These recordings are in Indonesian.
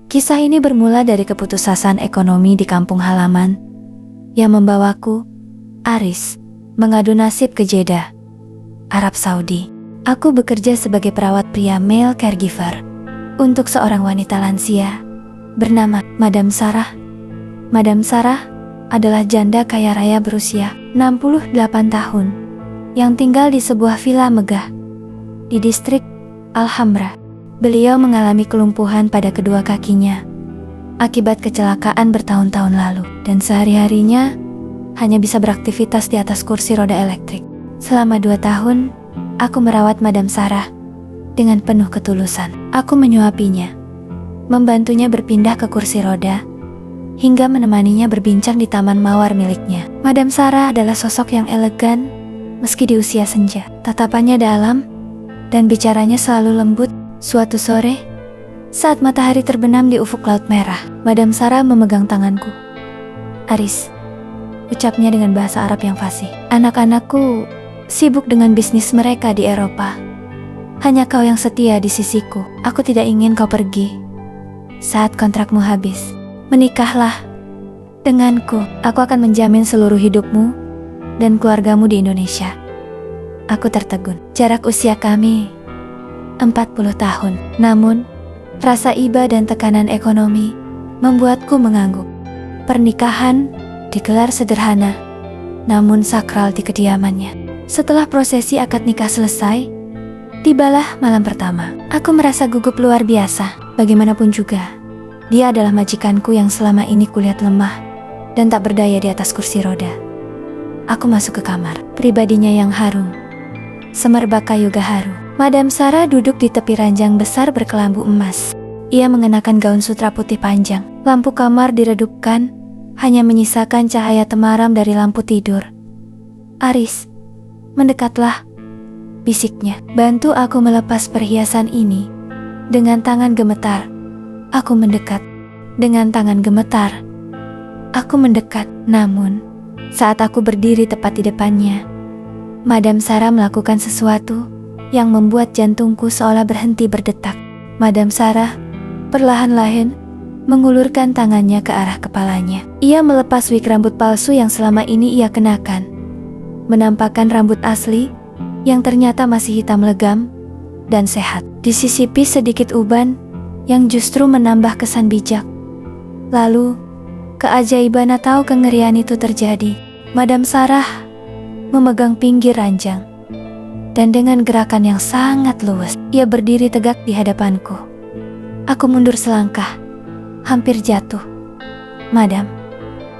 Kisah ini bermula dari keputusasaan ekonomi di kampung halaman yang membawaku, Aris, mengadu nasib ke Jeddah, Arab Saudi. Aku bekerja sebagai perawat pria male caregiver untuk seorang wanita lansia bernama Madam Sarah. Madam Sarah adalah janda kaya raya berusia 68 tahun yang tinggal di sebuah villa megah di distrik Alhambra. Beliau mengalami kelumpuhan pada kedua kakinya akibat kecelakaan bertahun-tahun lalu dan sehari-harinya hanya bisa beraktivitas di atas kursi roda elektrik. Selama 2 tahun, aku merawat Madam Sarah dengan penuh ketulusan. Aku menyuapinya, membantunya berpindah ke kursi roda, hingga menemaninya berbincang di taman mawar miliknya. Madam Sarah adalah sosok yang elegan meski di usia senja. Tatapannya dalam dan bicaranya selalu lembut. Suatu sore, saat matahari terbenam di ufuk laut merah, Madam Sarah memegang tanganku. Aris, ucapnya dengan bahasa Arab yang fasih. Anak-anakku sibuk dengan bisnis mereka di Eropa. Hanya kau yang setia di sisiku. Aku tidak ingin kau pergi saat kontrakmu habis. Menikahlah denganku. Aku akan menjamin seluruh hidupmu dan keluargamu di Indonesia. Aku tertegun. Jarak usia kami 40 tahun. Namun, rasa iba dan tekanan ekonomi membuatku mengangguk. Pernikahan digelar sederhana, namun sakral di kediamannya. Setelah prosesi akad nikah selesai, tibalah malam pertama. Aku merasa gugup luar biasa. Bagaimanapun juga, dia adalah majikanku yang selama ini kulihat lemah dan tak berdaya di atas kursi roda. Aku masuk ke kamar. Pribadinya yang harum, semerbak kayu gaharu. Madam Sarah duduk di tepi ranjang besar berkelambu emas. Ia mengenakan gaun sutra putih panjang. Lampu kamar diredupkan, hanya menyisakan cahaya temaram dari lampu tidur. Aris, mendekatlah, bisiknya. Bantu aku melepas perhiasan ini. Dengan tangan gemetar, aku mendekat. Dengan tangan gemetar, aku mendekat. Namun, saat aku berdiri tepat di depannya, Madam Sarah melakukan sesuatu yang membuat jantungku seolah berhenti berdetak. Madam Sarah perlahan-lahan mengulurkan tangannya ke arah kepalanya. Ia melepas wig rambut palsu yang selama ini ia kenakan, menampakkan rambut asli yang ternyata masih hitam legam dan sehat. Disisipi sedikit uban yang justru menambah kesan bijak. Lalu, keajaiban atau kengerian itu terjadi. Madam Sarah memegang pinggir ranjang, dan dengan gerakan yang sangat luwes, ia berdiri tegak di hadapanku. Aku mundur selangkah, hampir jatuh. Madam,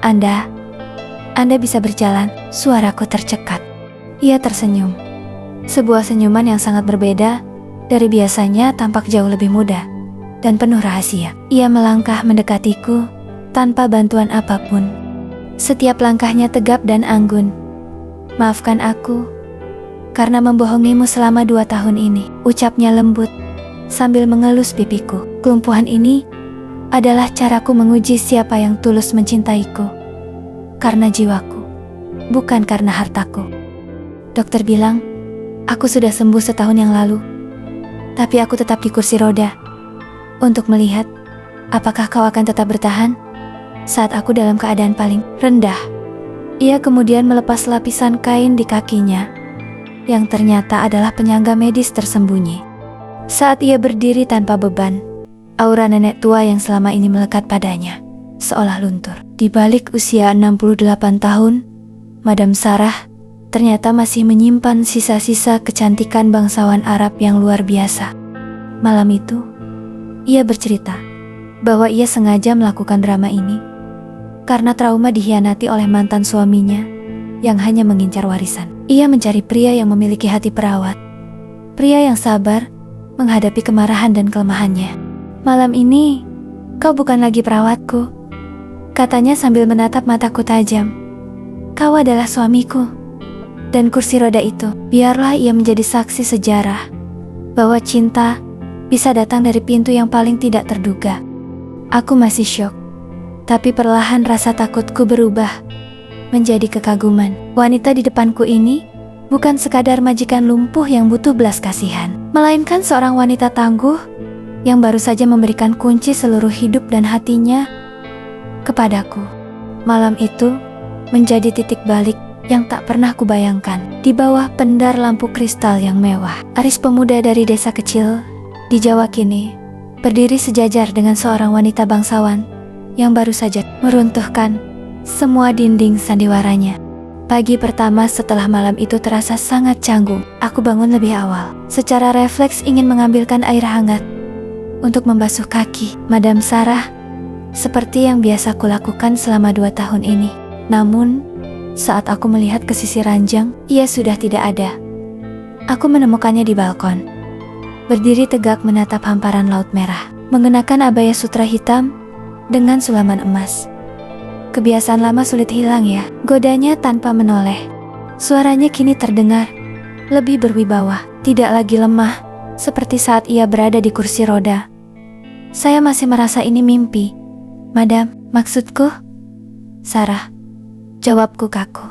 Anda bisa berjalan. Suaraku tercekat. Ia tersenyum. Sebuah senyuman yang sangat berbeda dari biasanya, tampak jauh lebih muda dan penuh rahasia. Ia melangkah mendekatiku tanpa bantuan apapun. Setiap langkahnya tegap dan anggun. Maafkan aku karena membohongimu selama 2 tahun ini, ucapnya lembut sambil mengelus pipiku. Kelumpuhan ini adalah caraku menguji siapa yang tulus mencintaiku. Karena jiwaku, bukan karena hartaku. Dokter bilang, aku sudah sembuh setahun yang lalu. Tapi aku tetap di kursi roda untuk melihat apakah kau akan tetap bertahan saat aku dalam keadaan paling rendah. Ia kemudian melepas lapisan kain di kakinya yang ternyata adalah penyangga medis tersembunyi. Saat ia berdiri tanpa beban, aura nenek tua yang selama ini melekat padanya seolah luntur. Di balik usia 68 tahun, Madam Sarah ternyata masih menyimpan sisa-sisa kecantikan bangsawan Arab yang luar biasa. Malam itu, ia bercerita bahwa ia sengaja melakukan drama ini karena trauma dikhianati oleh mantan suaminya yang hanya mengincar warisan. Ia mencari pria yang memiliki hati perawat, pria yang sabar menghadapi kemarahan dan kelemahannya. Malam ini, kau bukan lagi perawatku, katanya sambil menatap mataku tajam. Kau adalah suamiku. Dan kursi roda itu, biarlah ia menjadi saksi sejarah bahwa cinta bisa datang dari pintu yang paling tidak terduga. Aku masih syok, tapi perlahan rasa takutku berubah menjadi kekaguman. Wanita di depanku ini bukan sekadar majikan lumpuh yang butuh belas kasihan, melainkan seorang wanita tangguh yang baru saja memberikan kunci seluruh hidup dan hatinya kepadaku. Malam itu menjadi titik balik yang tak pernah kubayangkan. Di bawah pendar lampu kristal yang mewah, Aris, pemuda dari desa kecil di Jawa kini berdiri sejajar dengan seorang wanita bangsawan yang baru saja meruntuhkan semua dinding sandiwaranya. Pagi pertama setelah malam itu terasa sangat canggung. Aku bangun lebih awal. Secara refleks ingin mengambilkan air hangat untuk membasuh kaki Madam Sarah, seperti yang biasa kulakukan selama 2 tahun ini. Namun, saat aku melihat ke sisi ranjang, ia sudah tidak ada. Aku menemukannya di balkon, berdiri tegak menatap hamparan laut merah, mengenakan abaya sutra hitam dengan sulaman emas. Kebiasaan lama sulit hilang ya, godanya tanpa menoleh. Suaranya kini terdengar lebih berwibawa, tidak lagi lemah, seperti saat ia berada di kursi roda. Saya masih merasa ini mimpi, Madam, maksudku? Sarah, jawabku kaku.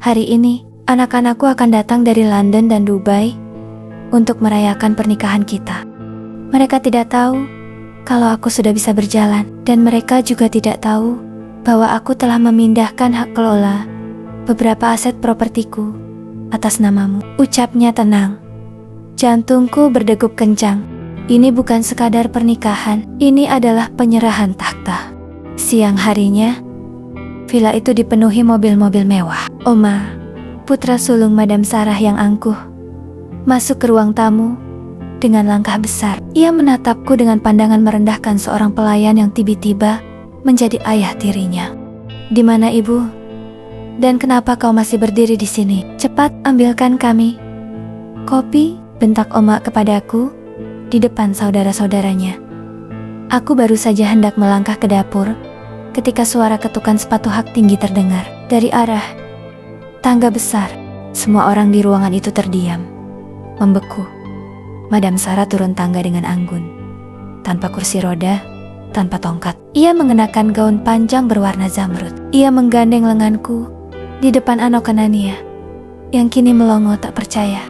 Hari ini, anak-anakku akan datang dari London dan Dubai untuk merayakan pernikahan kita. Mereka tidak tahu kalau aku sudah bisa berjalan, dan mereka juga tidak tahu bahwa aku telah memindahkan hak kelola beberapa aset propertiku atas namamu. Ucapnya tenang. Jantungku berdegup kencang. Ini bukan sekadar pernikahan, ini adalah penyerahan takhta. Siang harinya, villa itu dipenuhi mobil-mobil mewah. Oma, putra sulung Madam Sarah yang angkuh, masuk ke ruang tamu dengan langkah besar. Ia menatapku dengan pandangan merendahkan seorang pelayan yang tiba-tiba menjadi ayah tirinya. Di mana ibu? Dan kenapa kau masih berdiri di sini? Cepat ambilkan kami kopi, bentak Oma kepadaku di depan saudara-saudaranya. Aku baru saja hendak melangkah ke dapur ketika suara ketukan sepatu hak tinggi terdengar dari arah tangga besar. Semua orang di ruangan itu terdiam, membeku. Madam Sarah turun tangga dengan anggun, tanpa kursi roda, tanpa tongkat. Ia mengenakan gaun panjang berwarna zamrud. Ia menggandeng lenganku di depan Anokanania yang kini melongo tak percaya.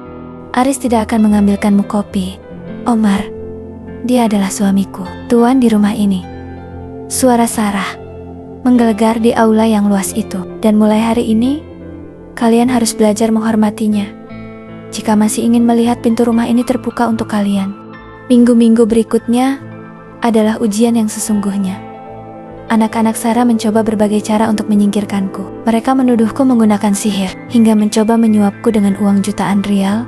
Aris tidak akan mengambilkanmu kopi, Omar. Dia adalah suamiku, tuan di rumah ini. Suara Sarah menggelegar di aula yang luas itu. Dan mulai hari ini, kalian harus belajar menghormatinya. Jika masih ingin melihat pintu rumah ini terbuka untuk kalian. Minggu-minggu berikutnya adalah ujian yang sesungguhnya. Anak-anak Sarah mencoba berbagai cara untuk menyingkirkanku. Mereka menuduhku menggunakan sihir, hingga mencoba menyuapku dengan uang jutaan rial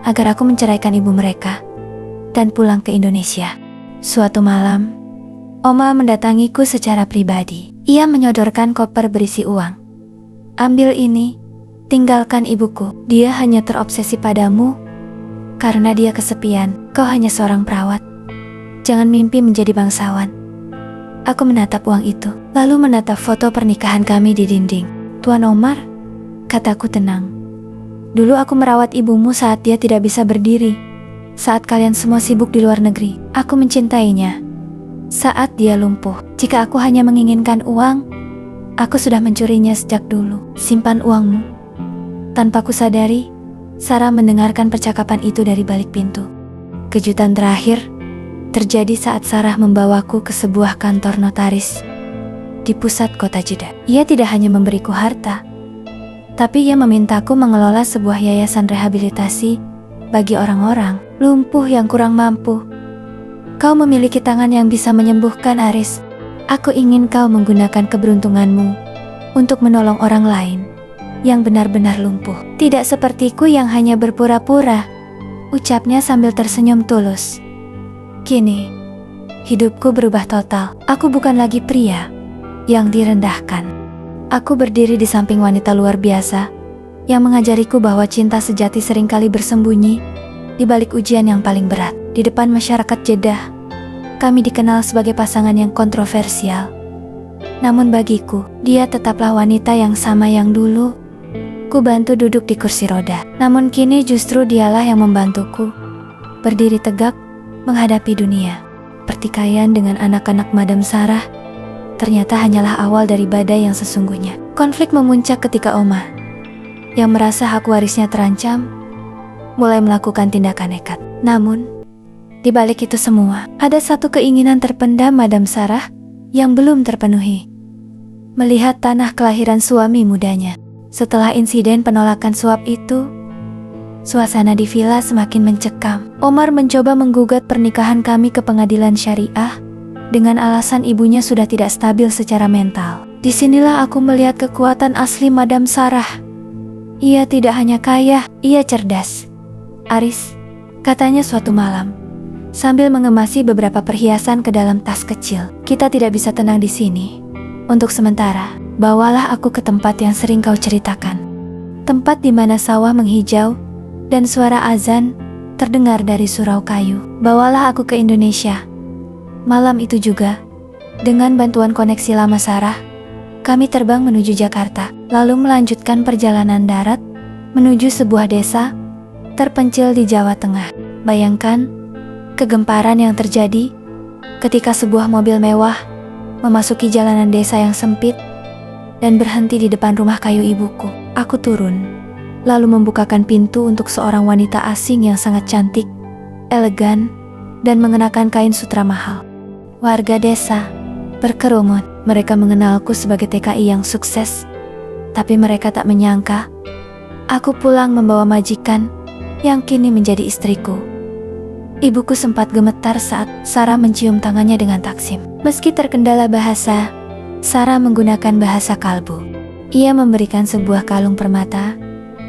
agar aku menceraikan ibu mereka dan pulang ke Indonesia. Suatu malam, Oma mendatangiku secara pribadi. Ia menyodorkan koper berisi uang. Ambil ini, tinggalkan ibuku. Dia hanya terobsesi padamu karena dia kesepian. Kau hanya seorang perawat. Jangan mimpi menjadi bangsawan. Aku menatap uang itu, lalu menatap foto pernikahan kami di dinding. Tuan Omar, kataku tenang. Dulu aku merawat ibumu saat dia tidak bisa berdiri. Saat kalian semua sibuk di luar negeri, aku mencintainya. Saat dia lumpuh, jika aku hanya menginginkan uang, aku sudah mencurinya sejak dulu. Simpan uangmu. Tanpa kusadari, Sarah mendengarkan percakapan itu dari balik pintu. Kejutan terakhir terjadi saat Sarah membawaku ke sebuah kantor notaris di pusat kota Jeddah. Ia tidak hanya memberiku harta, tapi ia memintaku mengelola sebuah yayasan rehabilitasi bagi orang-orang lumpuh yang kurang mampu. Kau memiliki tangan yang bisa menyembuhkan, Aris. Aku ingin kau menggunakan keberuntunganmu untuk menolong orang lain yang benar-benar lumpuh. Tidak sepertiku yang hanya berpura-pura, ucapnya sambil tersenyum tulus. Kini, hidupku berubah total. Aku bukan lagi pria yang direndahkan. Aku berdiri di samping wanita luar biasa yang mengajariku bahwa cinta sejati seringkali bersembunyi di balik ujian yang paling berat. Di depan masyarakat Jeddah, kami dikenal sebagai pasangan yang kontroversial. Namun bagiku, dia tetaplah wanita yang sama yang dulu ku bantu duduk di kursi roda. Namun kini justru dialah yang membantuku berdiri tegak menghadapi dunia. Pertikaian dengan anak-anak Madam Sarah ternyata hanyalah awal dari badai yang sesungguhnya. Konflik memuncak ketika Oma, yang merasa hak warisnya terancam, mulai melakukan tindakan nekat. Namun, Di balik itu semua, ada satu keinginan terpendam Madam Sarah yang belum terpenuhi. Melihat tanah kelahiran suami mudanya. Setelah insiden penolakan suap itu, suasana di villa semakin mencekam. Omar mencoba menggugat pernikahan kami ke pengadilan syariah dengan alasan ibunya sudah tidak stabil secara mental. Disinilah aku melihat kekuatan asli Madam Sarah. Ia tidak hanya kaya, ia cerdas. Aris, katanya suatu malam, sambil mengemasi beberapa perhiasan ke dalam tas kecil. Kita tidak bisa tenang di sini. Untuk sementara, bawalah aku ke tempat yang sering kau ceritakan. Tempat di mana sawah menghijau dan suara azan terdengar dari surau kayu. Bawalah aku ke Indonesia. Malam itu juga, dengan bantuan koneksi lama Sarah, kami terbang menuju Jakarta, lalu melanjutkan perjalanan darat menuju sebuah desa terpencil di Jawa Tengah. Bayangkan kegemparan yang terjadi ketika sebuah mobil mewah memasuki jalanan desa yang sempit dan berhenti di depan rumah kayu ibuku. Aku turun, lalu membukakan pintu untuk seorang wanita asing yang sangat cantik, elegan, dan mengenakan kain sutra mahal. Warga desa berkerumun. Mereka mengenalku sebagai TKI yang sukses, tapi mereka tak menyangka aku pulang membawa majikan yang kini menjadi istriku. Ibuku sempat gemetar saat Sarah mencium tangannya dengan taksim. Meski terkendala bahasa, Sarah menggunakan bahasa kalbu. Ia memberikan sebuah kalung permata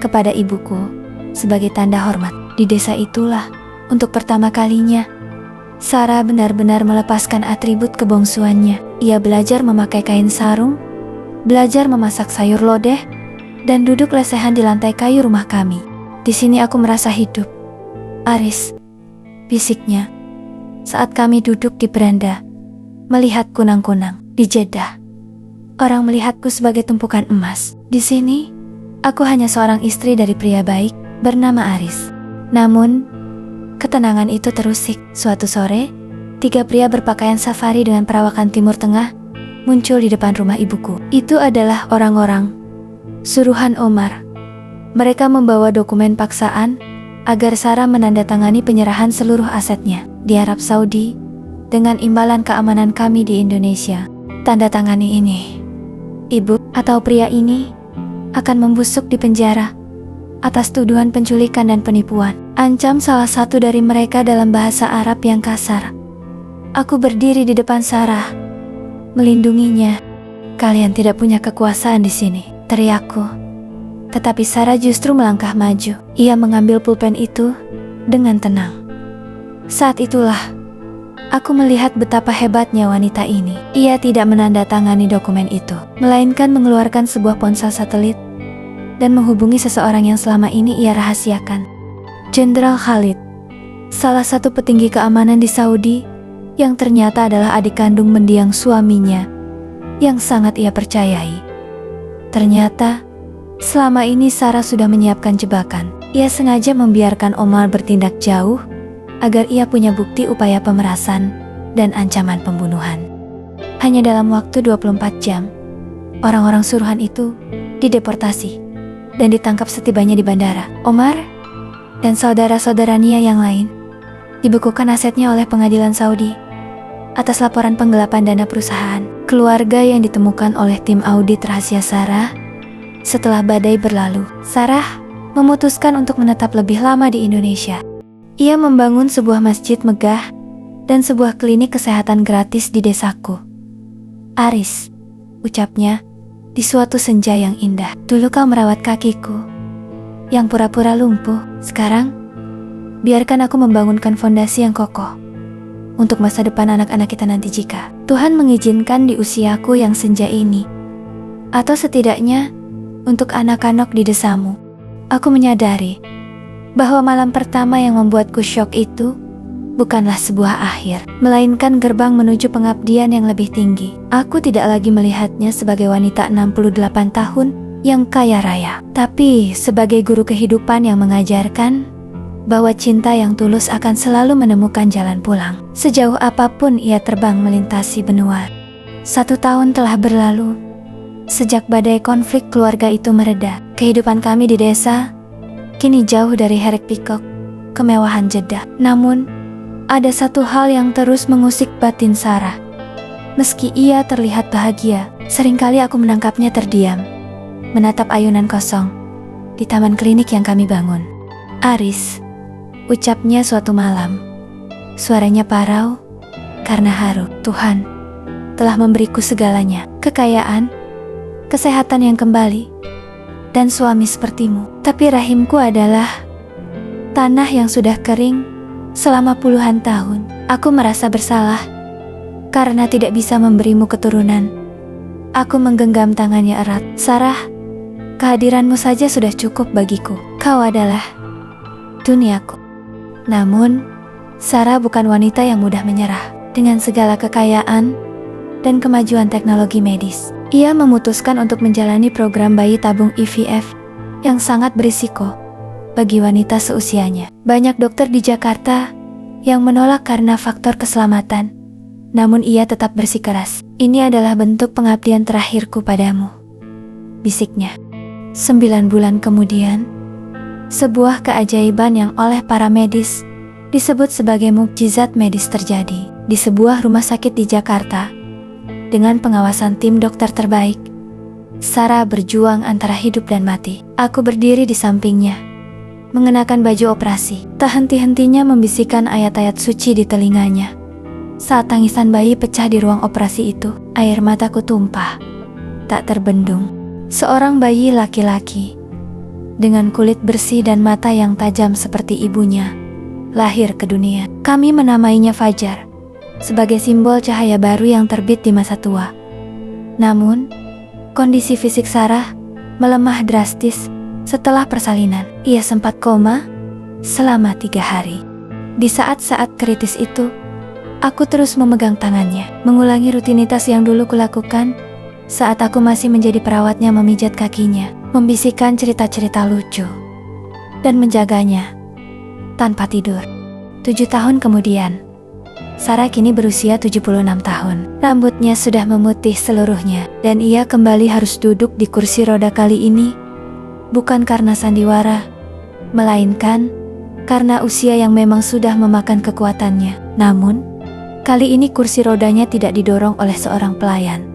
kepada ibuku sebagai tanda hormat. Di desa itulah, untuk pertama kalinya, Sarah benar-benar melepaskan atribut kebongsuannya. Ia belajar memakai kain sarung, belajar memasak sayur lodeh, dan duduk lesehan di lantai kayu rumah kami. Di sini aku merasa hidup. Aris, bisiknya, saat kami duduk di beranda, melihat kunang-kunang di Jeddah. Orang melihatku sebagai tumpukan emas. Di sini, aku hanya seorang istri dari pria baik bernama Aris. Namun, ketenangan itu terusik. Suatu sore, 3 pria berpakaian safari dengan perawakan Timur Tengah muncul di depan rumah ibuku. Itu adalah orang-orang suruhan Omar. Mereka membawa dokumen paksaan agar Sarah menandatangani penyerahan seluruh asetnya di Arab Saudi dengan imbalan keamanan kami di Indonesia. Tanda tangani ini, ibu atau pria ini akan membusuk di penjara atas tuduhan penculikan dan penipuan. Ancam salah satu dari mereka dalam bahasa Arab yang kasar. Aku berdiri di depan Sarah, melindunginya. Kalian tidak punya kekuasaan di sini, teriakku. Tetapi Sarah justru melangkah maju. Ia mengambil pulpen itu dengan tenang. Saat itulah, aku melihat betapa hebatnya wanita ini. Ia tidak menandatangani dokumen itu, melainkan mengeluarkan sebuah ponsel satelit dan menghubungi seseorang yang selama ini ia rahasiakan. Jenderal Khalid, salah satu petinggi keamanan di Saudi, yang ternyata adalah adik kandung mendiang suaminya, yang sangat ia percayai. Ternyata, selama ini Sarah sudah menyiapkan jebakan. Ia sengaja membiarkan Omar bertindak jauh agar ia punya bukti upaya pemerasan dan ancaman pembunuhan. Hanya dalam waktu 24 jam, orang-orang suruhan itu dideportasi dan ditangkap setibanya di bandara. Omar dan saudara-saudaranya yang lain dibekukan asetnya oleh pengadilan Saudi atas laporan penggelapan dana perusahaan. Keluarga yang ditemukan oleh tim audit rahasia Sarah. Setelah badai berlalu, Sarah memutuskan untuk menetap lebih lama di Indonesia. Ia membangun sebuah masjid megah dan sebuah klinik kesehatan gratis di desaku. Aris, ucapnya, di suatu senja yang indah. Dulu kau merawat kakiku yang pura-pura lumpuh. Sekarang, biarkan aku membangunkan fondasi yang kokoh untuk masa depan anak-anak kita nanti jika Tuhan mengizinkan di usiaku yang senja ini. Atau setidaknya, untuk anak-anak di desamu. Aku menyadari bahwa malam pertama yang membuatku syok itu bukanlah sebuah akhir, melainkan gerbang menuju pengabdian yang lebih tinggi. Aku tidak lagi melihatnya sebagai wanita 68 tahun yang kaya raya, tapi sebagai guru kehidupan yang mengajarkan bahwa cinta yang tulus akan selalu menemukan jalan pulang. Sejauh apapun ia terbang melintasi benua. 1 tahun telah berlalu sejak badai konflik keluarga itu mereda. Kehidupan kami di desa kini jauh dari hiruk pikuk kemewahan Jeddah. Namun, Ada satu hal yang terus mengusik batin Sarah. Meski ia terlihat bahagia, seringkali aku menangkapnya terdiam, menatap ayunan kosong di taman klinik yang kami bangun. "Aris," ucapnya suatu malam. Suaranya parau karena haru. "Tuhan telah memberiku segalanya, kekayaan, kesehatan yang kembali, dan suami sepertimu. Tapi rahimku adalah tanah yang sudah kering selama puluhan tahun. Aku merasa bersalah karena tidak bisa memberimu keturunan." Aku menggenggam tangannya erat. "Sarah, kehadiranmu saja sudah cukup bagiku. Kau adalah duniaku." Namun, Sarah bukan wanita yang mudah menyerah. Dengan segala kekayaan dan kemajuan teknologi medis, ia memutuskan untuk menjalani program bayi tabung IVF yang sangat berisiko bagi wanita seusianya. Banyak dokter di Jakarta yang menolak karena faktor keselamatan. Namun ia tetap bersikeras. "Ini adalah bentuk pengabdian terakhirku padamu," bisiknya. 9 bulan kemudian, sebuah keajaiban yang oleh para medis disebut sebagai mukjizat medis terjadi. Di sebuah rumah sakit di Jakarta, dengan pengawasan tim dokter terbaik, Sarah berjuang antara hidup dan mati. Aku berdiri di sampingnya, mengenakan baju operasi. Tak henti-hentinya membisikkan ayat-ayat suci di telinganya. Saat tangisan bayi pecah di ruang operasi itu, air mataku tumpah, tak terbendung. Seorang bayi laki-laki, dengan kulit bersih dan mata yang tajam seperti ibunya, lahir ke dunia. Kami menamainya Fajar, sebagai simbol cahaya baru yang terbit di masa tua. Namun, kondisi fisik Sarah melemah drastis setelah persalinan. Ia sempat koma selama 3 hari. Di saat-saat kritis itu, aku terus memegang tangannya, mengulangi rutinitas yang dulu kulakukan saat aku masih menjadi perawatnya, memijat kakinya, membisikkan cerita-cerita lucu, dan menjaganya tanpa tidur. 7 tahun kemudian, Sarah kini berusia 76 tahun. Rambutnya sudah memutih seluruhnya, dan ia kembali harus duduk di kursi roda kali ini, bukan karena sandiwara, melainkan karena usia yang memang sudah memakan kekuatannya. Namun, kali ini kursi rodanya tidak didorong oleh seorang pelayan,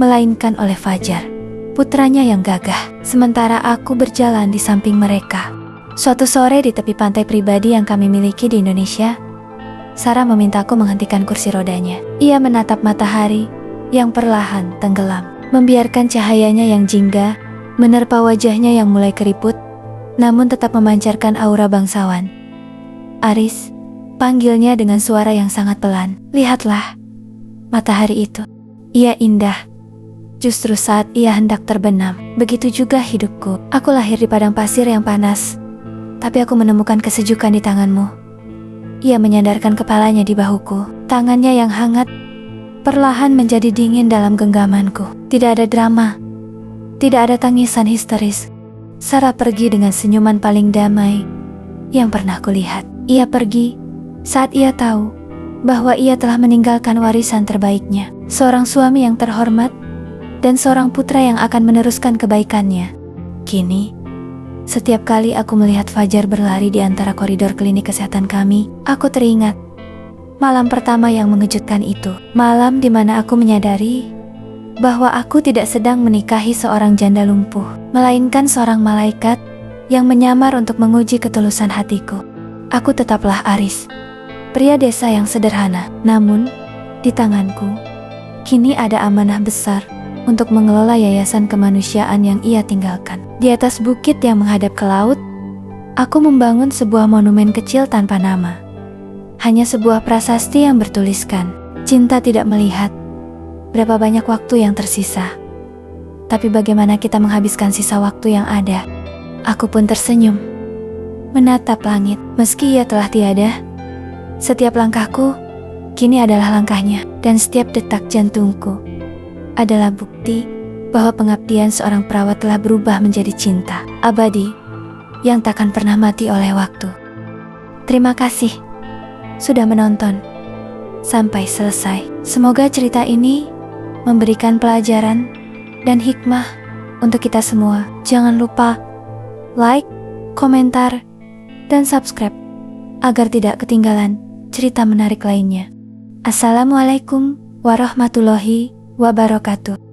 melainkan oleh Fajar, putranya yang gagah. Sementara aku berjalan di samping mereka. Suatu sore di tepi pantai pribadi yang kami miliki di Indonesia, Sarah memintaku menghentikan kursi rodanya. Ia menatap matahari yang perlahan tenggelam, membiarkan cahayanya yang jingga menerpa wajahnya yang mulai keriput, namun tetap memancarkan aura bangsawan. "Aris," panggilnya dengan suara yang sangat pelan. "Lihatlah matahari itu. Ia indah justru saat ia hendak terbenam. Begitu juga hidupku. Aku lahir di padang pasir yang panas, tapi aku menemukan kesejukan di tanganmu." Ia menyandarkan kepalanya di bahuku. Tangannya yang hangat perlahan menjadi dingin dalam genggamanku. Tidak ada drama, tidak ada tangisan histeris. Sarah pergi dengan senyuman paling damai yang pernah kulihat. Ia pergi saat ia tahu bahwa ia telah meninggalkan warisan terbaiknya, seorang suami yang terhormat dan seorang putra yang akan meneruskan kebaikannya. Kini, setiap kali aku melihat Fajar berlari di antara koridor klinik kesehatan kami, aku teringat malam pertama yang mengejutkan itu. Malam di mana aku menyadari bahwa aku tidak sedang menikahi seorang janda lumpuh, melainkan seorang malaikat yang menyamar untuk menguji ketulusan hatiku. Aku tetaplah Aris, pria desa yang sederhana. Namun, di tanganku, kini ada amanah besar untuk mengelola yayasan kemanusiaan yang ia tinggalkan. Di atas bukit yang menghadap ke laut, aku membangun sebuah monumen kecil tanpa nama. Hanya sebuah prasasti yang bertuliskan, "Cinta tidak melihat berapa banyak waktu yang tersisa, tapi bagaimana kita menghabiskan sisa waktu yang ada." Aku pun tersenyum, menatap langit. Meski ia telah tiada, setiap langkahku kini adalah langkahnya, dan setiap detak jantungku adalah bukti bahwa pengabdian seorang perawat telah berubah menjadi cinta abadi yang takkan pernah mati oleh waktu. Terima kasih sudah menonton sampai selesai. Semoga cerita ini memberikan pelajaran dan hikmah untuk kita semua. Jangan lupa like, komentar, dan subscribe agar tidak ketinggalan cerita menarik lainnya. Assalamualaikum warahmatullahi wabarakatuh.